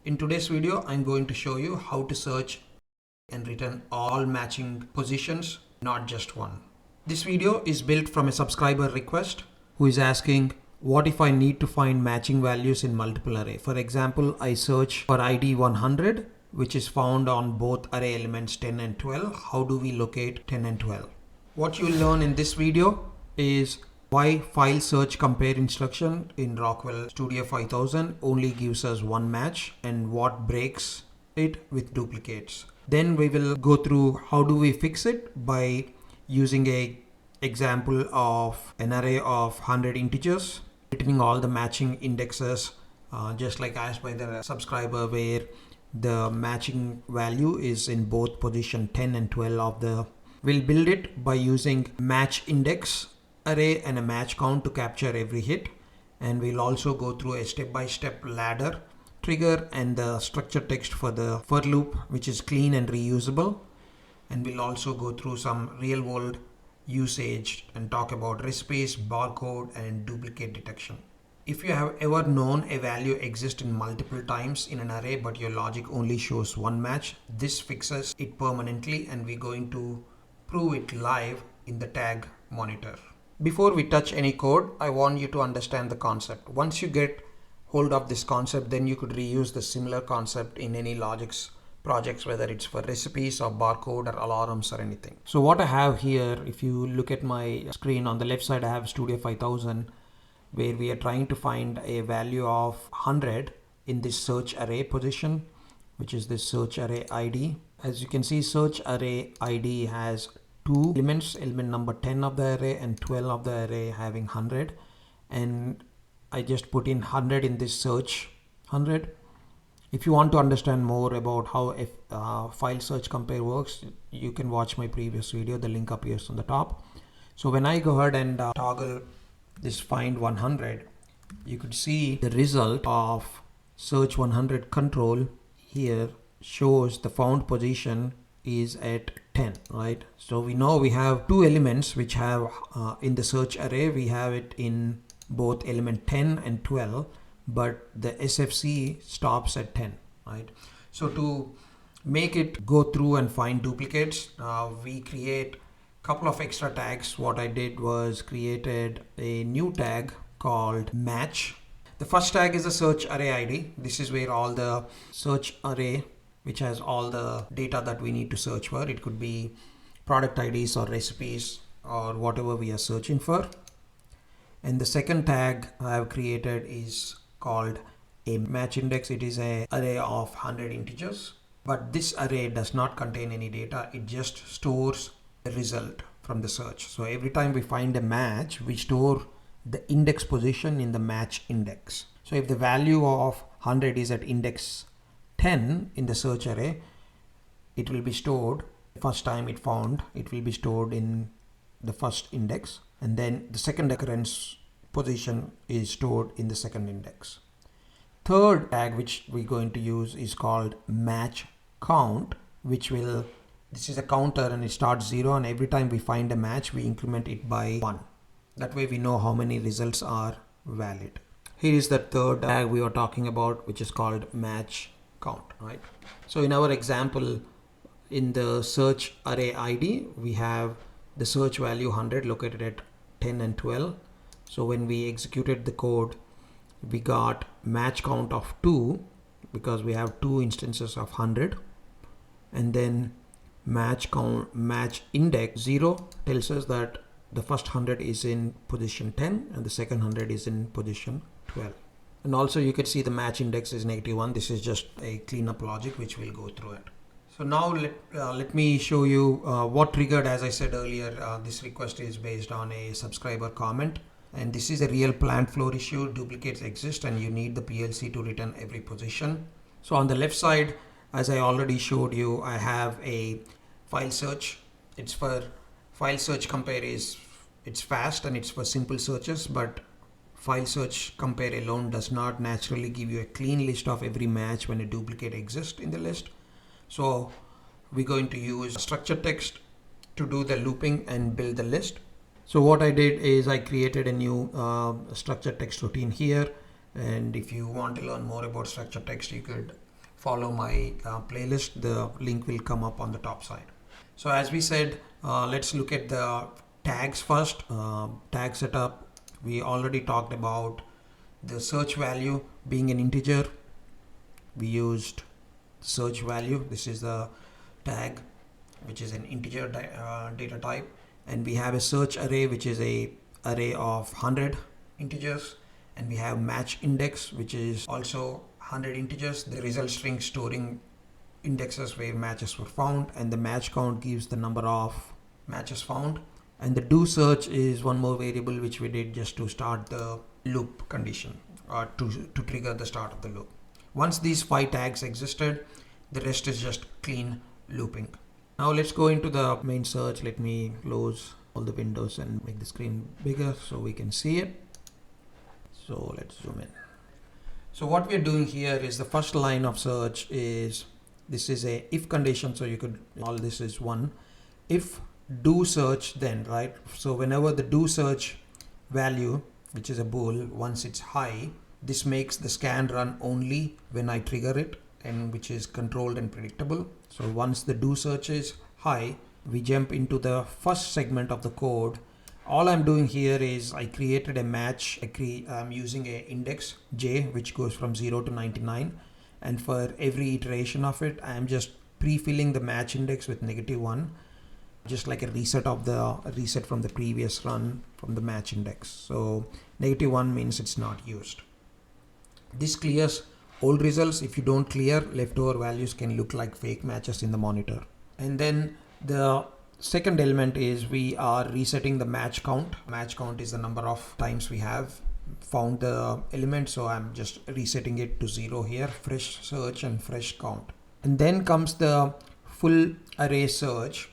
In today's video, I'm going to show you how to search and return all matching positions, not just one. This video is built from a subscriber request who is asking, what if I need to find matching values in multiple array? For example, I search for ID 100, which is found on both array elements 10 and 12. How do we locate 10 and 12? What you'll learn in this video is why file search compare instruction in Rockwell Studio 5000 only gives us one match and what breaks it with duplicates. Then we will go through how do we fix it by using a example of an array of 100 integers, returning all the matching indexes just like asked by the subscriber, where the matching value is in both position 10 and 12 of the. We'll build it by using MatchIndex array and a match count to capture every hit, and we'll also go through a step-by-step ladder trigger and the structure text for the for loop, which is clean and reusable, and we'll also go through some real-world usage and talk about recipes, barcode, and duplicate detection. If you have ever known a value exists in multiple times in an array but your logic only shows one match, this fixes it permanently, and we're going to prove it live in the tag monitor. Before we touch any code, I want you to understand the concept. Once you get hold of this concept, then you could reuse the similar concept in any logics projects, whether it's for recipes or barcode or alarms or anything. So what I have here, if you look at my screen on the left side, I have Studio 5000, where we are trying to find a value of 100 in this search array position, which is this search array ID. As you can see, search array ID has two elements, element number 10 of the array and 12 of the array having 100, and I just put in 100 in this search 100. If you want to understand more about how file search compare works, you can watch my previous video. The link appears on the top. So when I go ahead and toggle this find 100, you could see the result of search 100 control here shows the found position is at 10, right? So we know we have two elements which have in the search array, we have it in both element 10 and 12, but the SFC stops at 10, right? So to make it go through and find duplicates, we create a couple of extra tags. What I did was created a new tag called match. The first tag is the search array ID. This is where all the search array, which has all the data that we need to search for. It could be product IDs or recipes or whatever we are searching for. And the second tag I have created is called a match index. It is an array of 100 integers, but this array does not contain any data. It just stores the result from the search. So every time we find a match, we store the index position in the match index. So if the value of 100 is at index 10 in the search array, it will be stored first time it found, it will be stored in the first index, and then the second occurrence position is stored in the second index. Third tag which we're going to use is called MatchCount, which will, this is a counter and it starts 0, and every time we find a match we increment it by 1. That way we know how many results are valid. Here is the third tag we are talking about, which is called MatchCount, right? So in our example, in the search array ID, we have the search value 100 located at 10 and 12. So when we executed the code, we got match count of 2 because we have two instances of 100, and then match count, match index 0 tells us that the first 100 is in position 10 and the second 100 is in position 12. And also you could see the match index is -1. This is just a cleanup logic which we'll go through it. So now let me show you what triggered. As I said earlier, this request is based on a subscriber comment, and this is a real plant floor issue. Duplicates exist and you need the PLC to return every position. So on the left side, as I already showed you, I have a file search. It's for file search compare it's fast and it's for simple searches, but file search compare alone does not naturally give you a clean list of every match when a duplicate exists in the list. So we're going to use structure text to do the looping and build the list. So what I did is I created a new structure text routine here, and if you want to learn more about structure text, you could follow my playlist, the link will come up on the top side. So as we said, let's look at the tags first. Tag setup, we already talked about the search value being an integer. We used search value. This is the tag, which is an integer data type, and we have a search array, which is a array of 100 integers, and we have match index, which is also 100 integers, the result string storing indexes where matches were found, and the match count gives the number of matches found, and the do search is one more variable which we did just to start the loop condition, or to trigger the start of the loop. Once these 5 tags existed, the rest is just clean looping. Now let's go into the main search. Let me close all the windows and make the screen bigger so we can see it. So let's zoom in. So what we're doing here is the first line of search is, this is a if condition, so you could, all this is 1. If do search then, right? So whenever the do search value, which is a bool, once it's high, this makes the scan run only when I trigger it, and which is controlled and predictable. So once the do search is high, we jump into the first segment of the code. All I'm doing here is I created a match. I'm using a index j, which goes from 0 to 99. And for every iteration of it, I'm just pre-filling the match index with -1, just like a reset from the previous run from the match index. So -1 means it's not used. This clears old results. If you don't clear, leftover values can look like fake matches in the monitor. And then the second element is we are resetting the match count. Match count is the number of times we have found the element, so I'm just resetting it to 0 here. Fresh search and fresh count. And then comes the full array search.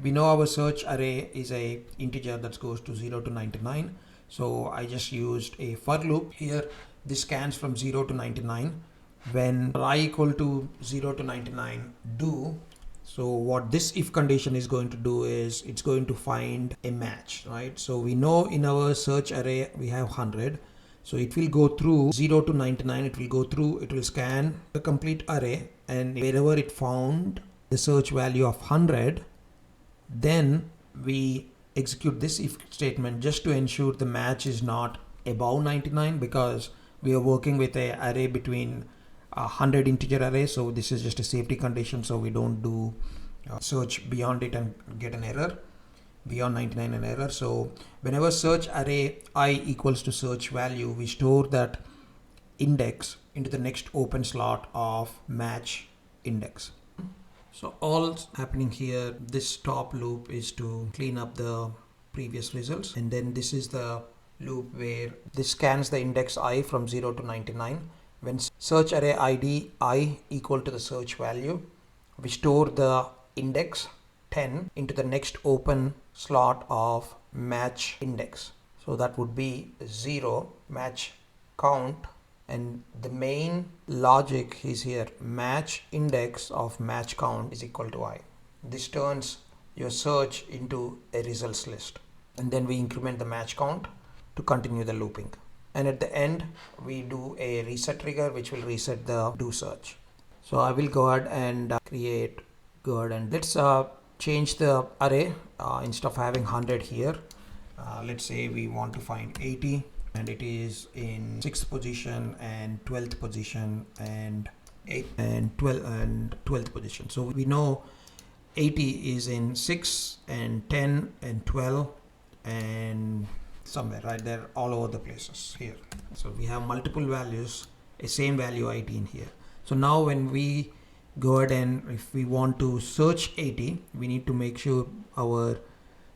We know our search array is a integer that goes to 0 to 99. So I just used a for loop here. This scans from 0 to 99. When I equal to 0 to 99 do, so what this if condition is going to do is it's going to find a match, right? So we know in our search array we have 100. So it will go through 0 to 99, it will scan the complete array, and wherever it found the search value of 100, then we execute this if statement just to ensure the match is not above 99, because we are working with an array between 100 integer array. So this is just a safety condition, so we don't do search beyond it and get an error, beyond 99 an error. So whenever search array I equals to search value, we store that index into the next open slot of match index. So all happening here, this top loop is to clean up the previous results, and then this is the loop where this scans the index I from 0 to 99. When search array ID I equal to the search value, we store the index 10 into the next open slot of match index. So that would be 0 match count, and the main logic is here, match index of match count is equal to I. This turns your search into a results list, and then we increment the match count to continue the looping. And at the end, we do a reset trigger, which will reset the do search. So I will go ahead and let's change the array. Instead of having 100 here, let's say we want to find 80, and it is in 6th position and 12th position and 8th and 12th position. So we know 80 is in 6 and 10 and 12 and somewhere, right? They're all over the places here. So we have multiple values, a same value ID in here. So now when we go ahead and if we want to search 80, we need to make sure our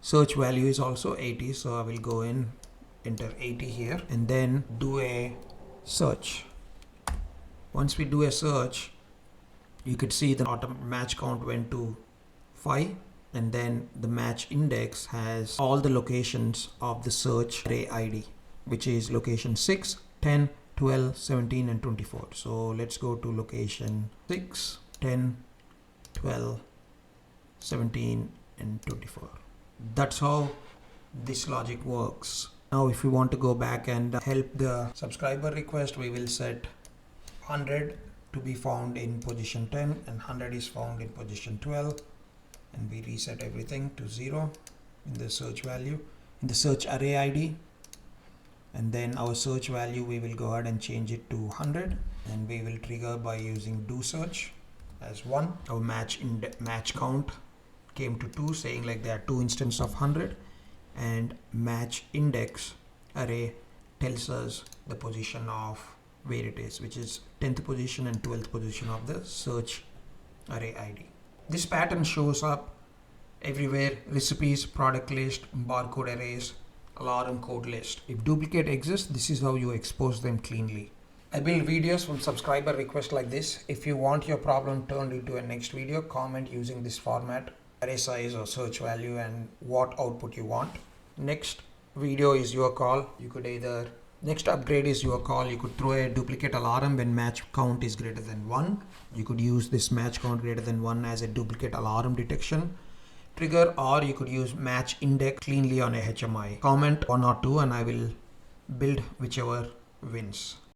search value is also 80. So I will go in, enter 80 here, and then do a search. Once we do a search, you could see the match count went to 5, and then the match index has all the locations of the search array ID, which is location 6, 10, 12, 17 and 24. So let's go to location 6, 10, 12, 17 and 24. That's how this logic works. Now if we want to go back and help the subscriber request, we will set 100 to be found in position 10 and 100 is found in position 12, and we reset everything to 0 in the search value, in the search array ID, and then our search value we will go ahead and change it to 100, and we will trigger by using do search as 1. Our match count came to 2, saying like there are 2 instances of 100, and match index array tells us the position of where it is, which is 10th position and 12th position of the search array ID. This pattern shows up everywhere: recipes, product list, barcode arrays, alarm code list. If duplicate exists, this is how you expose them cleanly. I build videos from subscriber requests like this. If you want your problem turned into a next video, comment using this format, array size or search value, and what output you want. Next video is your call. Next upgrade is your call. You could throw a duplicate alarm when match count is greater than 1. You could use this match count greater than 1 as a duplicate alarm detection trigger, or you could use match index cleanly on a HMI. Comment 1 or 2 and I will build whichever wins.